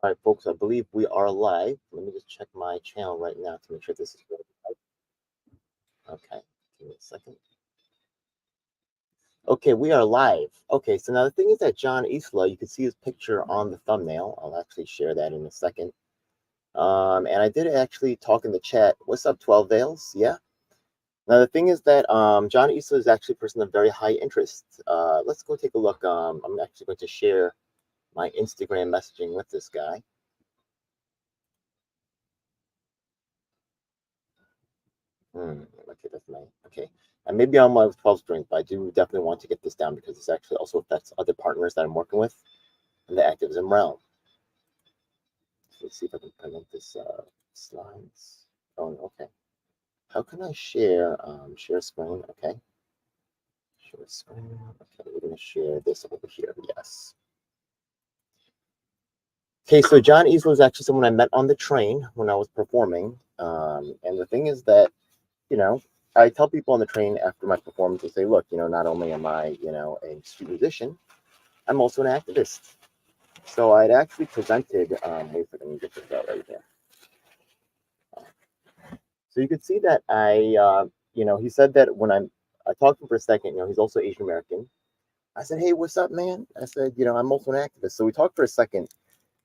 All right, folks, I believe we are live. Let me just check my channel right now to make sure this is really live. Okay, give me a second. Okay, we are live. Okay, so now the thing is that John Isla, you can see his picture on the thumbnail. I'll actually share that in a second. And I did actually talk in the chat. What's up, 12 Veils? Yeah. Now the thing is that John Isla is actually a person of very high interest. Let's go take a look. I'm actually going to share my Instagram messaging with this guy. Okay, that's my okay. And maybe I'm my 12 strength, but I do definitely want to get this down because this actually also affects other partners that I'm working with in the activism realm. So let's see if I can print this slides. Oh, okay. How can I share share screen? Okay. Share screen. Okay, we're gonna share this over here. Yes. Okay, so John Easel is actually someone I met on the train when I was performing. And the thing is that you know, I tell people on the train after my performance, I say, look, not only am I, a street musician, I'm also an activist. So I'd actually presented, wait a second, let me get this out right here. So you could see that he said that I talked to him for a second, he's also Asian American. I said, hey, what's up, man? I said, I'm also an activist. So we talked for a second.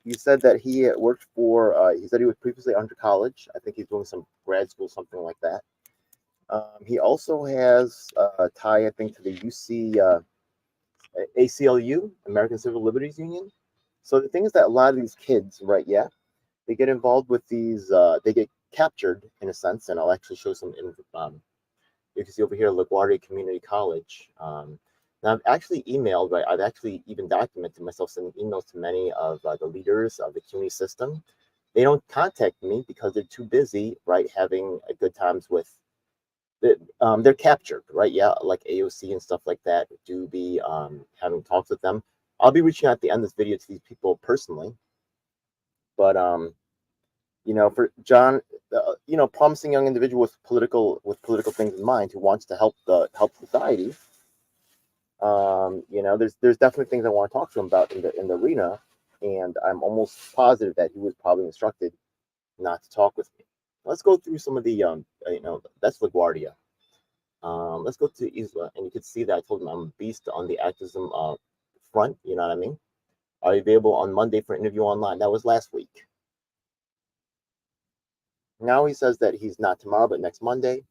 He said that he worked he said he was previously under college. I think he's doing some grad school, something like that. He also has a tie, I think, to the UC ACLU, American Civil Liberties Union. So the thing is that a lot of these kids, right? Yeah, they get involved with these. They get captured in a sense, and I'll actually show some. You can see over here, LaGuardia Community College. Now I've actually emailed, right? I've actually even documented myself sending emails to many of the leaders of the community system. They don't contact me because they're too busy, right, having a good times with they're captured, right? Yeah, like AOC and stuff like that. Do be having talks with them. I'll be reaching out at the end of this video to these people personally, but for John, promising young individual with political things in mind who wants to help society. There's definitely things I want to talk to him about in the arena, and I'm almost positive that he was probably instructed not to talk with me. Let's go through some of the that's LaGuardia. Let's go to Isla, and you can see that I told him I'm a beast on the activism front. You know what I mean? Are you available on Monday for an interview online? That was last week. Now he says that he's not tomorrow, but next Monday.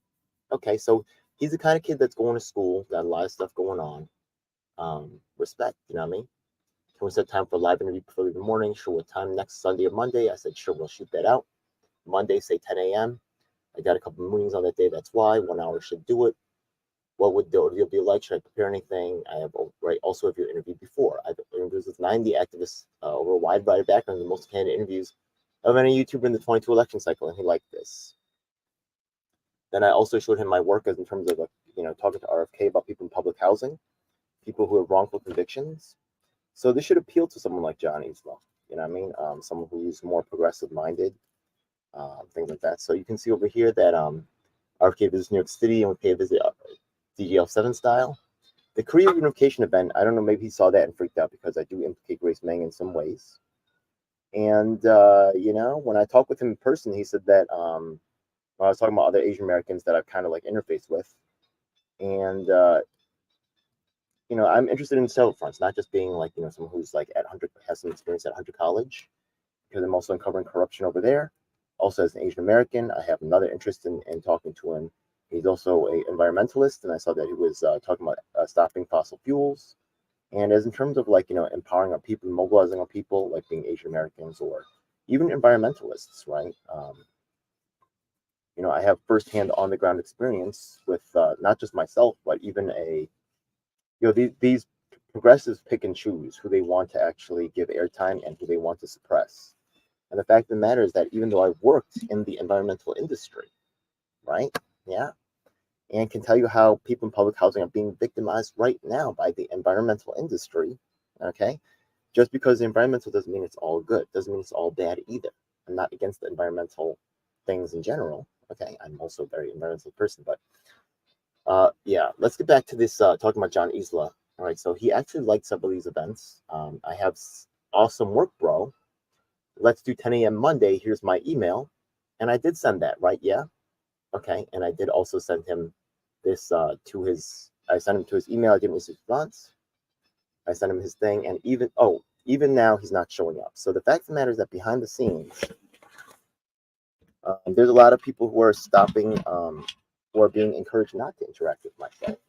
Okay, so he's the kind of kid that's going to school, got a lot of stuff going on. Respect, you know what I mean? Can we set time for a live interview for the morning? Sure, what time next Sunday or Monday? I said, sure, we'll shoot that out. Monday, say 10 a.m. I got a couple of meetings on that day. That's why 1 hour should do it. What would the audio be like? Should I prepare anything? I have also have your interview before. I've interviewed with 90 activists over a wide variety of backgrounds, the most candid interviews of any YouTuber in the 22 election cycle, and he liked this. Then I also showed him my work as in terms of talking to RFK about people in public housing, people who have wrongful convictions. So this should appeal to someone like John Isla. You know what I mean? Someone who's more progressive minded, things like that. So you can see over here that RFK visits New York City and we pay a visit DGL7 style. The Korea Unification event, I don't know, maybe he saw that and freaked out because I do implicate Grace Meng in some ways. And, when I talked with him in person, he said that when I was talking about other Asian Americans that I've kind of like interfaced with. And, I'm interested in several fronts, not just being like, someone who's like at Hunter, has some experience at Hunter College, because I'm also uncovering corruption over there. Also, as an Asian American, I have another interest in talking to him. He's also an environmentalist, and I saw that he was talking about stopping fossil fuels. And as in terms of like, empowering our people, mobilizing our people, like being Asian Americans or even environmentalists, right? I have firsthand on the ground experience with not just myself, but even these progressives pick and choose who they want to actually give airtime and who they want to suppress. And the fact of the matter is that even though I've worked in the environmental industry, right? Yeah. And can tell you how people in public housing are being victimized right now by the environmental industry. Okay. Just because the environmental doesn't mean it's all good, doesn't mean it's all bad either. I'm not against the environmental things in general. Okay. I'm also a very environmental person, but yeah, let's get back to this talking about John Isla. All right. So he actually liked several of these events. I have awesome work, bro. let's do 10 a.m. Monday. Here's my email. And I did send that, right? Yeah. Okay. And I did also send him this I sent him to his email. I didn't receive response. I sent him his thing. And even now, he's not showing up. So the fact of the matter is that behind the scenes, there's a lot of people who are stopping, who are being encouraged not to interact with my site.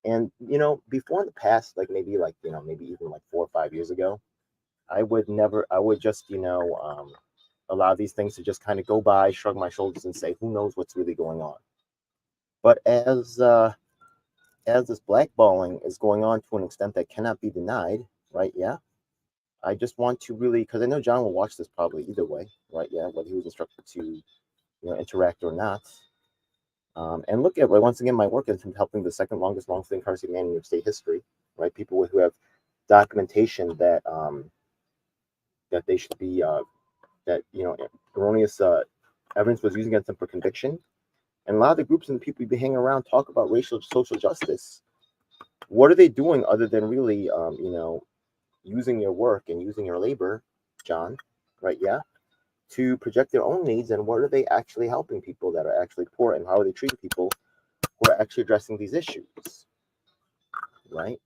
And, before in the past, like maybe maybe even like 4 or 5 years ago, I would just, allow these things to just kind of go by, shrug my shoulders and say, who knows what's really going on. But as this blackballing is going on to an extent that cannot be denied, right? Yeah. I just want to really, because I know John will watch this probably either way, right? Yeah, whether he was instructed to, interact or not. And look at, once again, my work in helping the second longest wrongfully incarcerated man in New York State history, right? People who have documentation that they should be, that, erroneous evidence was used against them for conviction. And a lot of the groups and the people we hang around talk about racial social justice. What are they doing other than really, using your work and using your labor, John, right? Yeah, to project their own needs, and what are they actually helping people that are actually poor, and how are they treating people who are actually addressing these issues, right?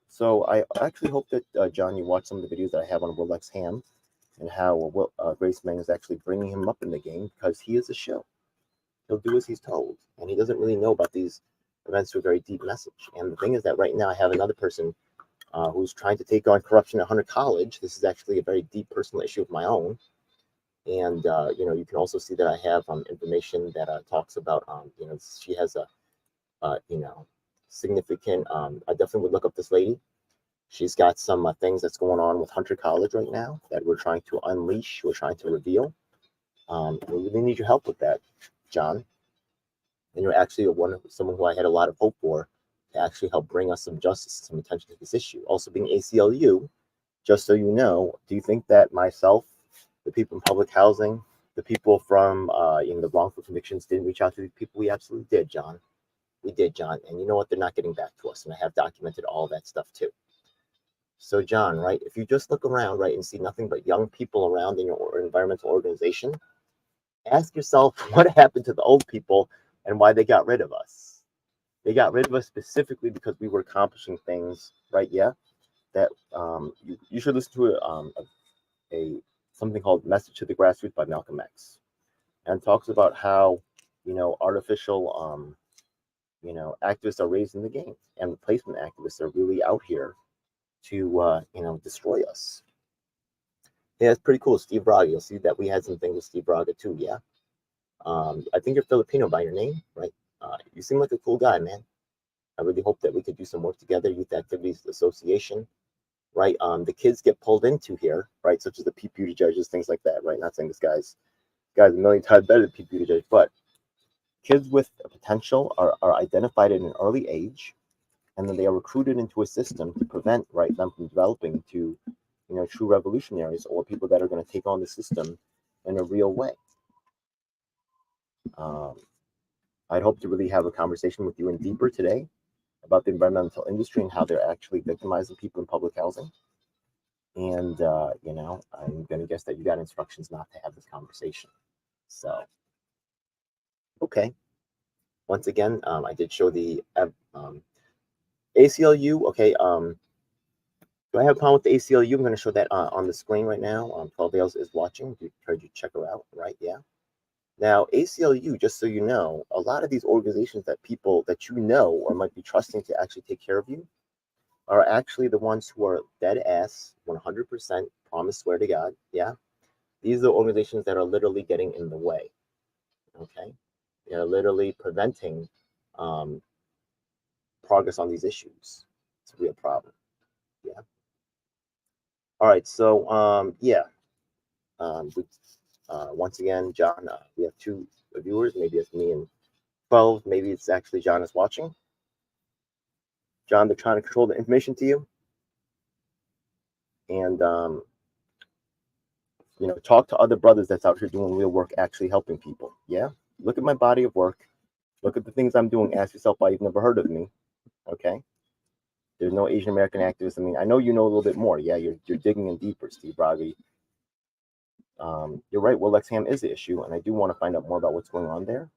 So I actually hope that, John, you watch some of the videos that I have on Will X Ham and how Grace Meng is actually bringing him up in the game, because he is a show. He'll do as he's told, and he doesn't really know about these events to a very deep message. And the thing is that right now I have another person who's trying to take on corruption at Hunter College. This is actually a very deep personal issue of my own. And, you can also see that I have information that talks about, she has a, significant, I definitely would look up this lady. She's got some things that's going on with Hunter College right now that we're trying to unleash, we're trying to reveal. We really need your help with that, John. And you're actually someone who I had a lot of hope for to actually help bring us some justice, some attention to this issue. Also, being ACLU, just so you know, do you think that myself, the people in public housing, the people from the wrongful convictions didn't reach out to these people? We absolutely did, John. We did, John. And you know what? They're not getting back to us. And I have documented all that stuff too. So, John, right, if you just look around, right, and see nothing but young people around in your environmental organization, ask yourself what happened to the old people and why they got rid of us. They got rid of us specifically because we were accomplishing things, right? Yeah, that you should listen to a something called "Message to the Grassroots" by Malcolm X, and talks about how artificial activists are raised in the game, and replacement activists are really out here to destroy us. Yeah, it's pretty cool. Steve Braga. You'll see that we had some things with Steve Braga too. Yeah. I think you're Filipino by your name, right? You seem like a cool guy, man. I really hope that we could do some work together, Youth Activities Association, right? The kids get pulled into here, right? Such as the Pete Buttigieg, things like that, right? Not saying this guy's a million times better than Pete Buttigieg, but kids with potential are identified at an early age, and then they are recruited into a system to prevent, right, them from developing to, true revolutionaries or people that are going to take on the system in a real way. I'd hope to really have a conversation with you in deeper today about the environmental industry and how they're actually victimizing people in public housing. And, I'm going to guess that you got instructions not to have this conversation. So, okay. Once again, I did show the ACLU. Okay. Do I have a problem with the ACLU? I'm going to show that on the screen right now. 12 Ales is watching. You heard you check her out, right? Yeah. Now, ACLU, just so you know, a lot of these organizations that people that you know or might be trusting to actually take care of you are actually the ones who are dead ass, 100% promise, swear to God. Yeah. These are the organizations that are literally getting in the way. Okay. They're literally preventing progress on these issues. It's a real problem. Yeah. All right. So, yeah. Once again, John, we have two viewers. Maybe it's me and 12. Maybe it's actually John is watching. John, they're trying to control the information to you. And, talk to other brothers that's out here doing real work, actually helping people. Yeah. Look at my body of work. Look at the things I'm doing. Ask yourself why you've never heard of me. Okay. There's no Asian American activists. I mean, I know you know a little bit more. Yeah. You're digging in deeper, Steve Braga. You're right. Will Lexham is the issue, and I do want to find out more about what's going on there.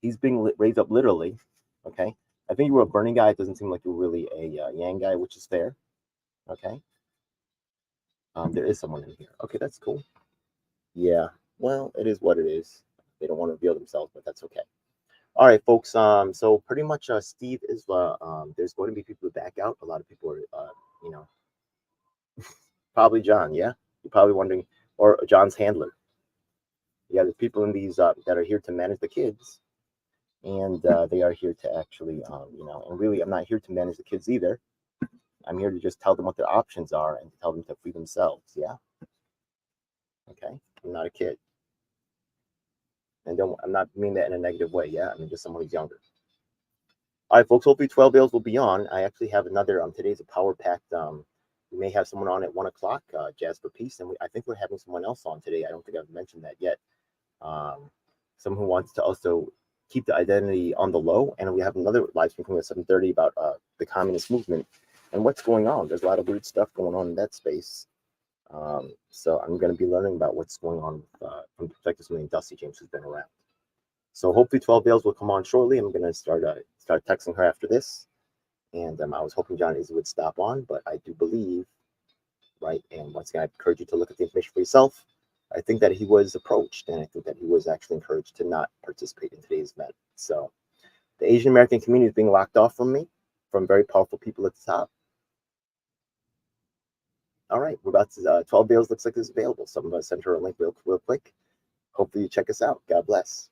He's being raised up literally. Okay. I think you were a Burning guy. It doesn't seem like you're really a Yang guy, which is fair. Okay. There is someone in here. Okay, that's cool. Yeah. Well, it is what it is. They don't want to reveal themselves, but that's okay. All right, folks. So pretty much, Steve Isla. There's going to be people who back out. A lot of people are, you know, probably John. Yeah, you're probably wondering, or John's handler. Yeah, there's people in these that are here to manage the kids, and they are here to actually, and really, I'm not here to manage the kids either. I'm here to just tell them what their options are and tell them to free themselves. Yeah. Okay. I'm not a kid, and I'm not meaning that in a negative way. Yeah. I mean just someone who's younger. All right, folks. Hopefully, 12 Bales will be on. I actually have another. Today's a power packed. We may have someone on at 1 o'clock. Jazz for Peace, and I think we're having someone else on today. I don't think I've mentioned that yet. Someone who wants to also keep the identity on the low, and we have another live stream coming at 7:30 about the communist movement and what's going on. There's a lot of weird stuff going on in that space. So I'm going to be learning about what's going on from the perspective of somebody Dusty James who's been around. So hopefully 12 Bales will come on shortly. I'm going to start texting her after this. And I was hoping John Izzy would stop on, but I do believe, right, and once again, I encourage you to look at the information for yourself. I think that he was approached, and I think that he was actually encouraged to not participate in today's event. So the Asian American community is being locked off from me, from very powerful people at the top. All right, we're about to 12 Bales looks like it's available. So I'm going to send her a link real quick. Hopefully you check us out. God bless.